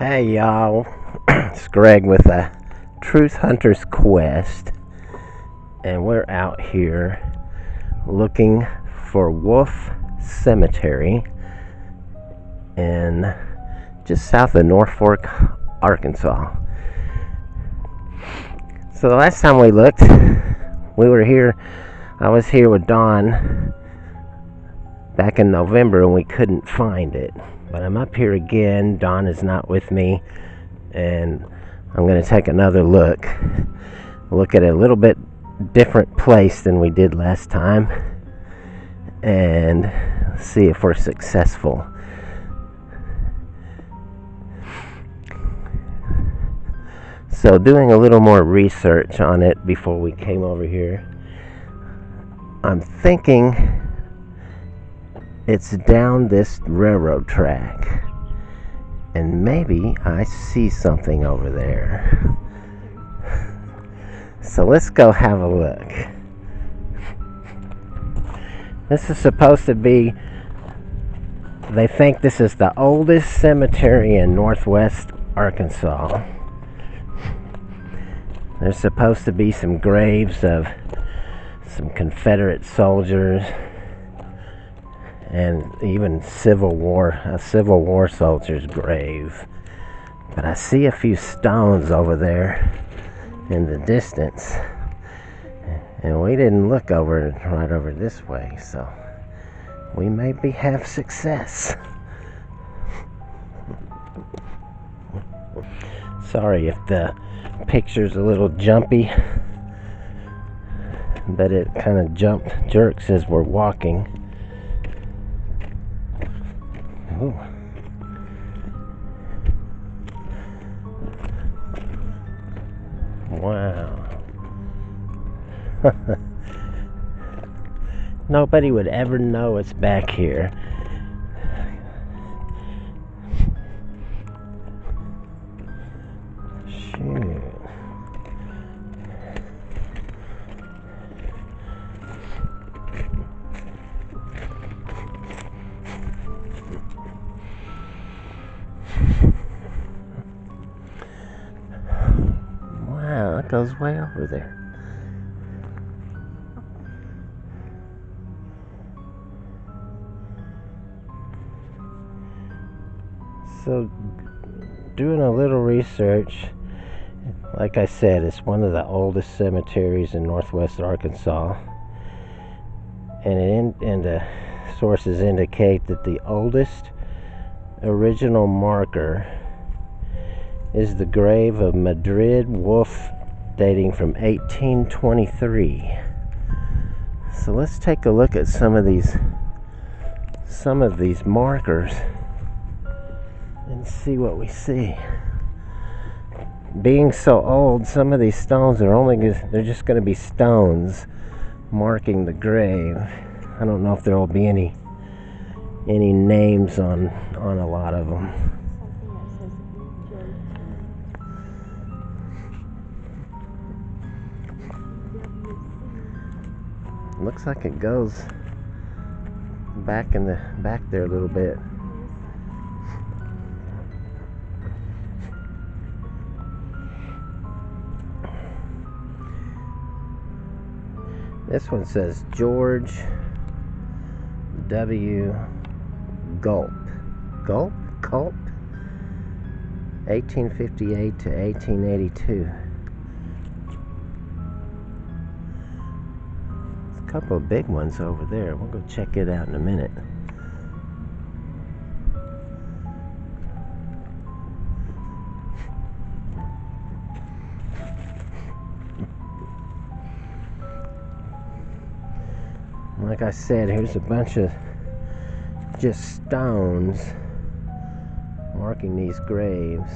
Hey y'all, it's Greg with a Truth Hunter's Quest, and we're out here looking for Wolf Cemetery in just south of Norfolk, Arkansas. So the last time we looked, I was here with Dawn back in November and we couldn't find it. But I'm up here again. Dawn is not with me, and I'm going to take another look at a little bit different place than we did last time, and see if we're successful. So doing a little more research on it before we came over here, I'm thinking it's down this railroad track, and maybe I see something over there. So let's go have a look. This is supposed to be, they think this is the oldest cemetery in northwest Arkansas. There's supposed to be some graves of some Confederate soldiers, and even a Civil War soldier's grave. But I see a few stones over there in the distance, and we didn't look right over this way, so we maybe have success. Sorry if the picture's a little jumpy, but it kind of jerks as we're walking. Ooh. Wow. Nobody would ever know it's back here. Shoot. Wow, it goes way over there. So, doing a little research, like I said, it's one of the oldest cemeteries in northwest Arkansas, and the sources indicate that the oldest original marker is the grave of Madrid Wolf, dating from 1823. So let's take a look at some of these markers and see what we see. Being so old, some of these stones they're just going to be stones marking the grave. I don't know if there will be any names on a lot of them. Looks like it goes back there a little bit. This one says George W. Culp, 1858 to 1882. A couple of big ones over there. We'll go check it out in a minute. Like I said, here's a bunch of just stones marking these graves.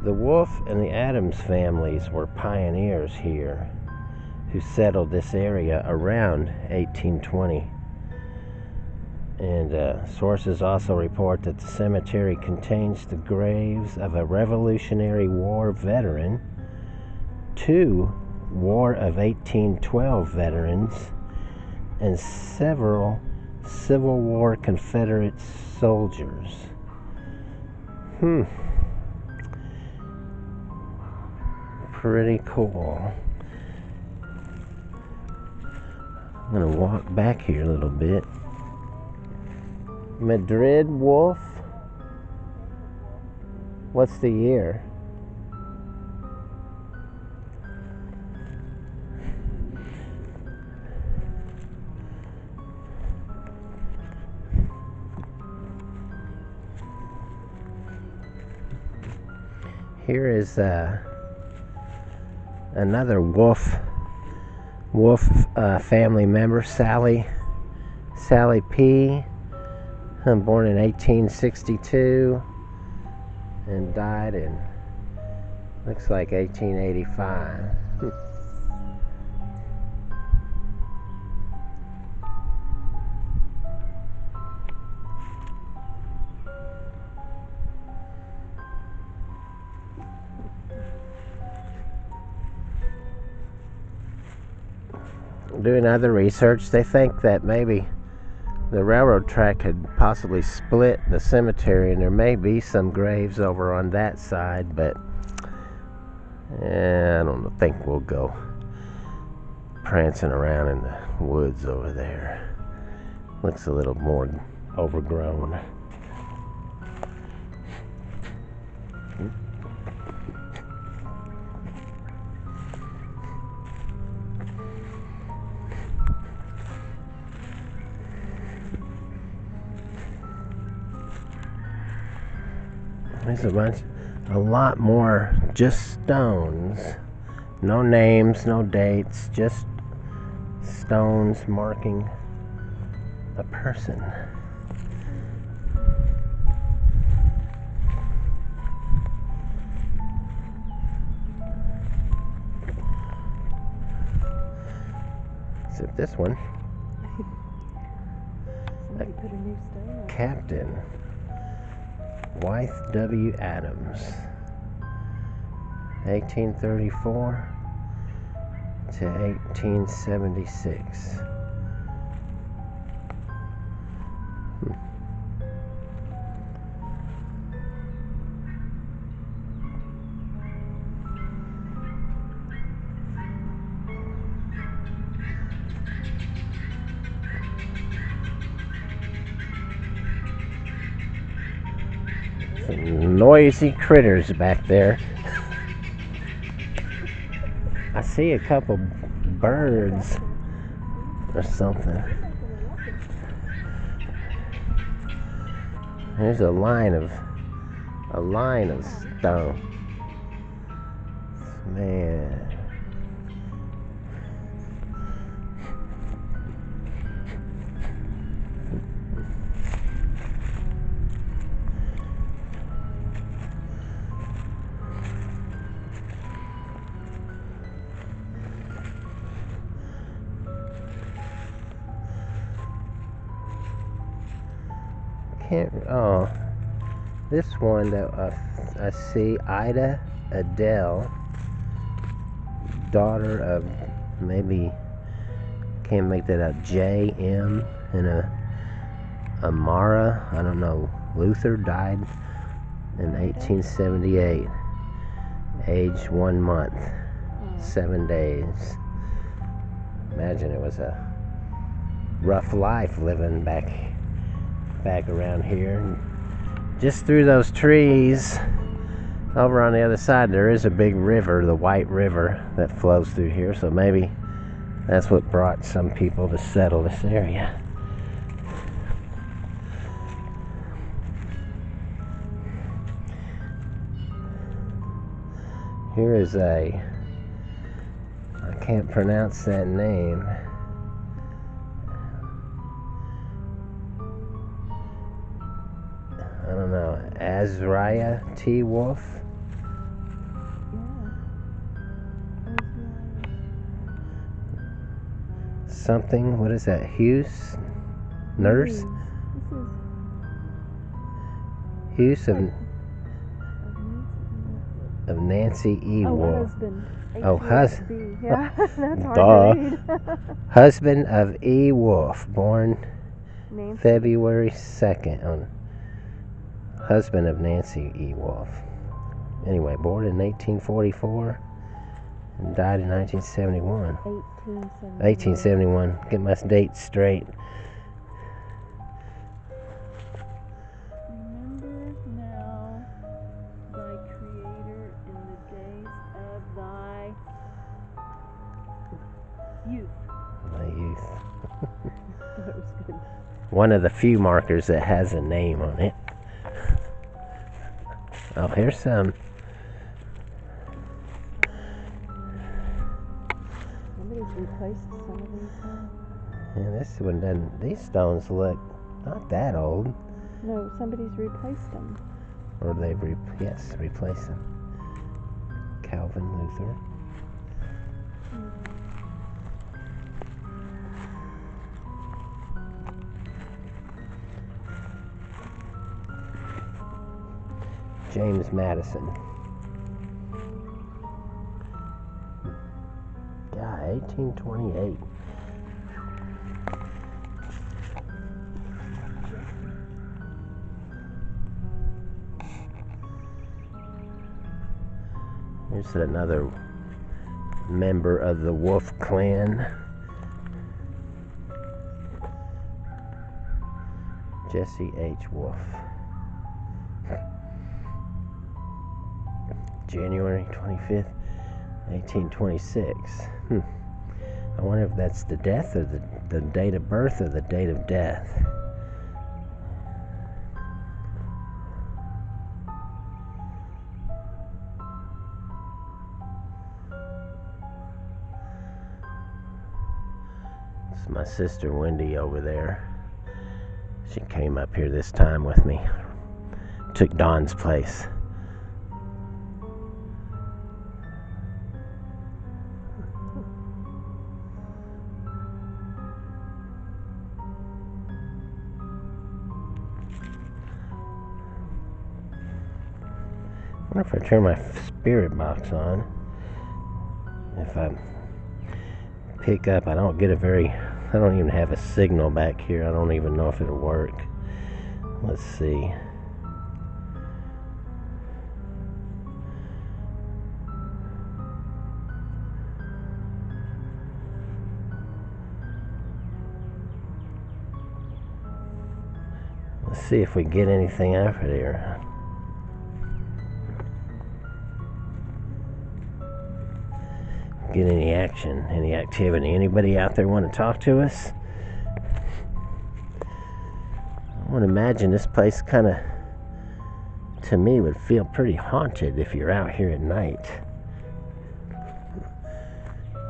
The Wolf and the Adams families were pioneers here who settled this area around 1820. And sources also report that the cemetery contains the graves of a Revolutionary War veteran, 2 War of 1812 veterans, and several Civil War Confederate soldiers. Pretty cool. I'm gonna walk back here a little bit. Madrid wolf. What's the year? Here is another wolf family member, Sally P. Born in 1862 and died in, looks like 1885. Doing other research, they think that maybe the railroad track had possibly split the cemetery, and there may be some graves over on that side, but I don't think we'll go prancing around in the woods over there. Looks a little more overgrown. There's a lot more just stones. No names, no dates, just stones marking a person. Except this one. Somebody put a new stone on. Captain Wythe W. Adams, 1834 to 1876. Some noisy critters back there. I see a couple birds or something. There's a line of stone. Man. This one that I see, Ida Adele, daughter of, maybe, can't make that out, J.M. and Amara, I don't know, Luther, died in 1878, age 1 month, 7 days. Imagine it was a rough life living back around here. Just through those trees over on the other side there is a big river, the White River, that flows through here, so maybe that's what brought some people to settle this area. Here is I can't pronounce that name. I don't know, Azariah T. Wolf? Something, what is that, Hughes? Nurse? Hughes of Nancy E. Wolf. Husband. Oh, husband. Yeah, that's hard Duh. to read. Husband of E. Wolf, born Nancy. February 2nd, husband of Nancy E. Wolf. Anyway, born in 1844 and died in 1971. 1871. Get my dates straight. Remember now thy Creator in the days of thy youth. My youth. That was good. One of the few markers that has a name on it. Oh, here's some. Somebody's replaced some of these, huh? Yeah, this one doesn't. These stones look not that old. No, somebody's replaced them. Or they've replaced them. Calvin, Luther. James Madison. God, 1828. Here's another member of the Wolf clan. Jesse H. Wolf. January 25th, 1826. I wonder if that's the death or the date of birth or the date of death. It's my sister Wendy over there. She came up here this time with me. Took Don's place. I wonder if I turn my spirit box on, if I pick up, I don't even have a signal back here. I don't even know if it'll work. Let's see. Let's see if we get anything out of here. Get any action, any activity. Anybody out there want to talk to us? I want to imagine this place kind of, to me, would feel pretty haunted if you're out here at night.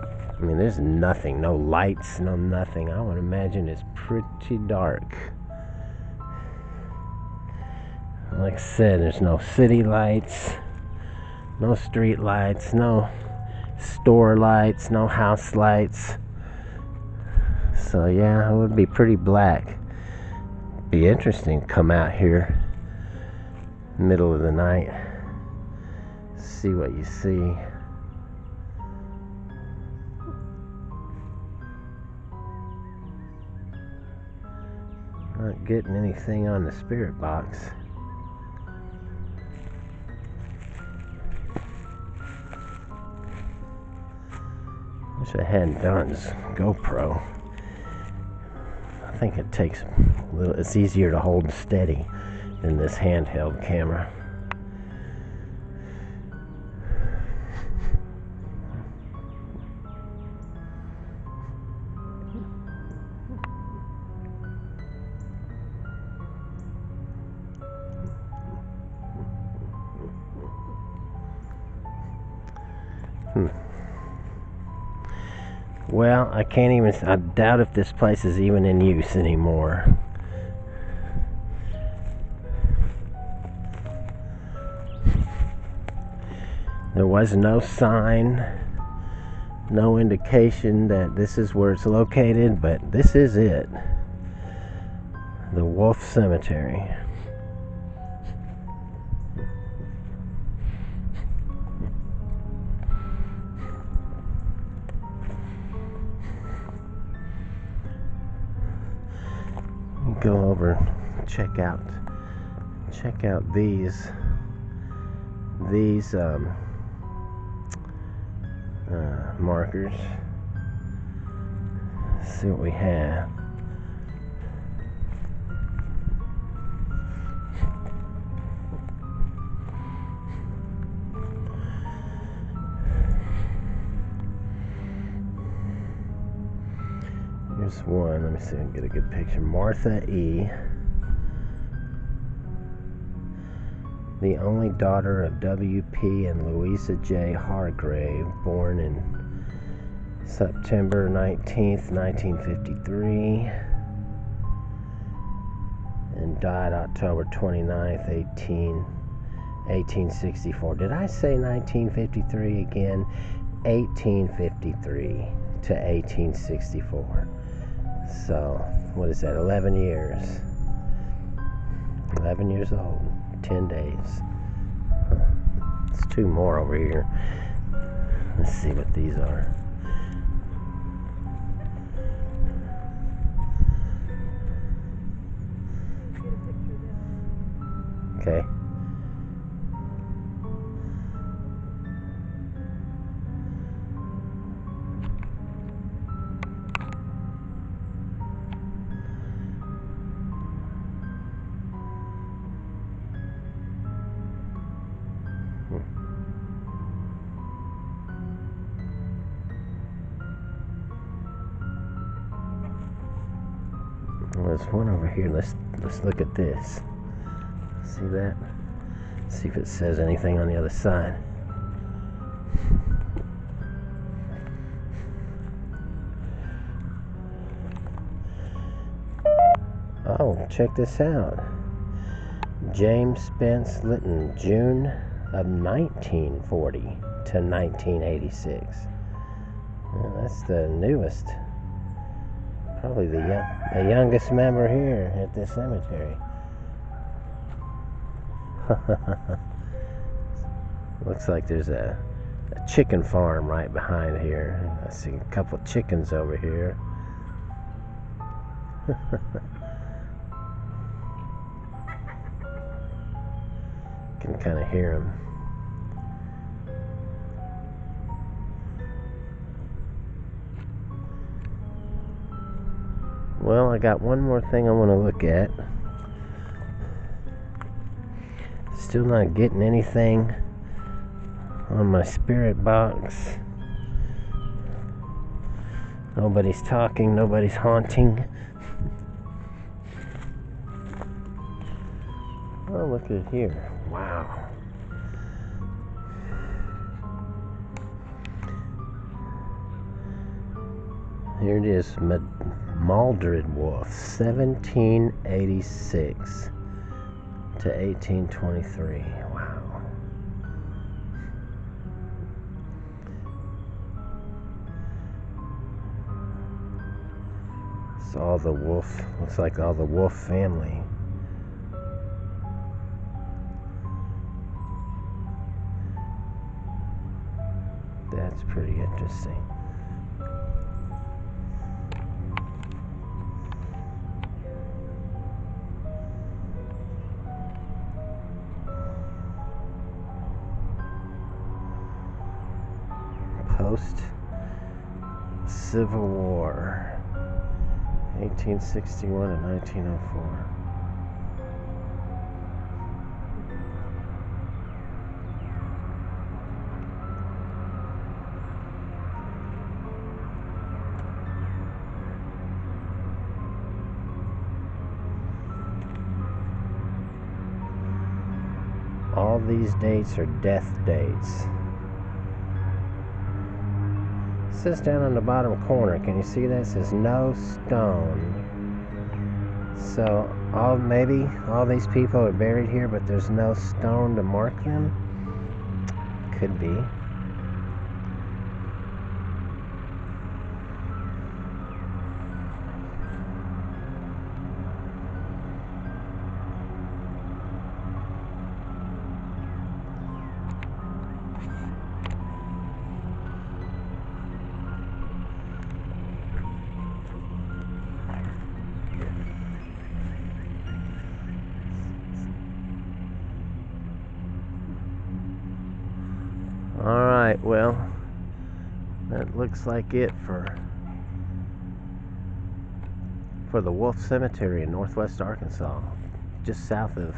I mean, there's nothing, no lights, no nothing. I would imagine it's pretty dark. Like I said, there's no city lights, no street lights, no store lights, no house lights. So yeah, it would be pretty black. Be interesting to come out here middle of the night, see what you see. Not getting anything on the spirit box. Wish I had Don's GoPro. I think it takes a little, it's easier to hold steady than this handheld camera. Well, I doubt if this place is even in use anymore. There was no sign, no indication that this is where it's located, but this is it. The Wolf Cemetery. go over, check out these markers. See what we have. Here's one. Let me see if I can get a good picture. Martha E., the only daughter of W.P. and Louisa J. Hargrave, born in September 19th, 1953, and died October 29th, 1864. Did I say 1953 again? 1853 to 1864. So, what is that? 11 years. 11 years old. 10 days. There's two more over here. Let's see what these are. Okay. Well, there's one over here. Let's look at this. See that? See if it says anything on the other side. Oh, check this out. James Spence Lytton, June of 1940 to 1986. Well, that's the newest. Probably the youngest member here at this cemetery. Looks like there's a chicken farm right behind here. I see a couple of chickens over here. Can kind of hear them. Well, I got one more thing I want to look at. Still not getting anything on my spirit box. Nobody's talking, nobody's haunting. Oh, look at it here. Wow. Here it is, Maldred Wolf, 1786 to 1823. Wow. It's all the Wolf, looks like all the Wolf family. That's pretty interesting. Post-Civil War, 1861 to 1904. All these dates are death dates. It says down on the bottom corner, can you see that? It says no stone. So maybe all these people are buried here, but there's no stone to mark them? Could be. Alright, well, that looks like it for the Wolf Cemetery in northwest Arkansas, just south of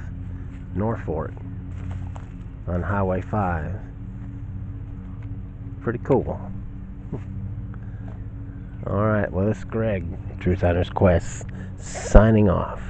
Norfolk on Highway 5. Pretty cool. Alright, well, this is Greg, Truth Hunters Quest, signing off.